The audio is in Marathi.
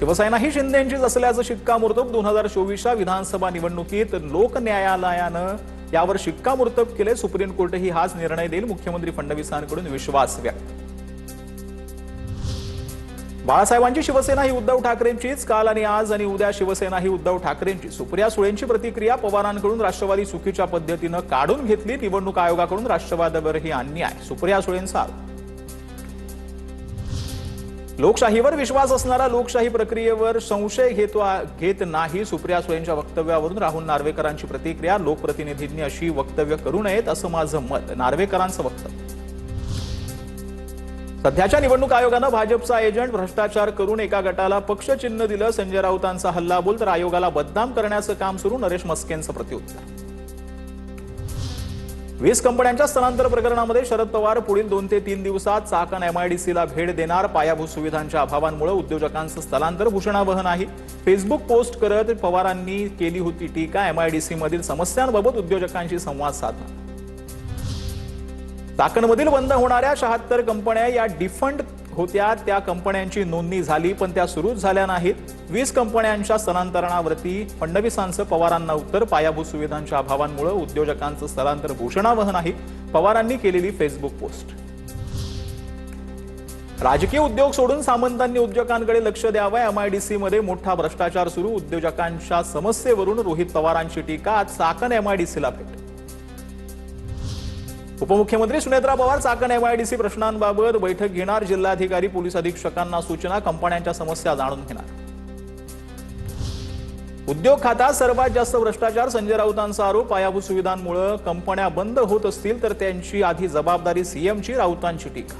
शिवसेना ही शिंदेंचीच असल्याचं शिक्कामोर्तब 2024च्या विधानसभा निवडणुकीत लोक न्यायालयानं यावर शिक्कामोर्तब केले। सुप्रीम कोर्टही हाच निर्णय देईल, मुख्यमंत्री फडणवीसांकडून विश्वास व्यक्त। बाळासाहेबांची शिवसेना ही उद्धव ठाकरेंचीच, काल आणि आज आणि उद्या शिवसेना ही उद्धव ठाकरेंची। सुप्रिया सुळेंची प्रतिक्रिया, पवारांकडून राष्ट्रवादी चुकीच्या पद्धतीनं काढून घेतली, निवडणूक आयोगाकडून राष्ट्रवादीवरही अन्याय, सुप्रिया सुळेंचा आरोप। लोकशाहीवर विश्वास असणारा लोकशाही प्रक्रियेवर संशय घेत नाही, सुप्रिया सुळेंच्या वक्तव्यावरून राहुल नार्वेकरांची प्रतिक्रिया। लोकप्रतिनिधींनी अशी वक्तव्य करू नयेत असं माझं मत, नार्वेकरांचं वक्तव्य। सध्याच्या निवडणूक आयोगानं भाजपचा एजंट भ्रष्टाचार करून एका गटाला पक्ष चिन्ह दिलं, संजय राऊतांचा हल्लाबोल, तर आयोगाला बदनाम करण्याचं काम सुरू, नरेश मस्केंचं प्रत्युत्तर। 20 कंपन्यांच्या स्थलांतर प्रकरणामध्ये शरद पवार पुढील 2 ते 3 दिवसात चाकण एमआयडीसीला भेट देणार। पायाभूत सुविधांच्या अभावामुळे उद्योजकांचं स्थलांतर भूषणावह नाही, फेसबुक पोस्ट करत पवारांनी केली होती टीका। एमआयडीसी मधील समस्यांबाबत उद्योजकांशी संवाद साधला। चाकणमधील बंद होणाऱ्या 76 कंपन्या या डिफंड होत्या, त्या कंपन्यांची नोंदणी झाली पण त्या सुरूच झाल्या नाहीत। 20 कंपन्यांच्या स्थलांतरणावरती फडणवीसांचं पवारांना उत्तर, पायाभूत सुविधांच्या अभावामुळे उद्योजकांचं स्थलांतर भूषणावह नाही, पवारांनी केलेली फेसबुक पोस्ट। राजकीय उद्योग सोडून सामंतांनी उद्योजकांकडे लक्ष द्यावं, एमआयडीसी मध्ये मोठा भ्रष्टाचार सुरू, उद्योजकांच्या समस्येवरून रोहित पवारांची टीका। आज चाकण एमआयडीसीला भेट। उपमुख्यमंत्री सुनेत्रा पवार चाकण एमआयडीसी प्रश्नांबाबत बैठक घेणार, जिल्हाधिकारी पोलीस अधीक्षकांना सूचना, कंपन्यांच्या समस्या जाणून घेणार। उद्योग खात्यात सर्वात जास्त भ्रष्टाचार, संजय राऊतांचा आरोप, पायाभूत सुविधांमुळे कंपन्या बंद होत असतील तर त्यांची आधी जबाबदारी सीएमची, राऊतांची टीका।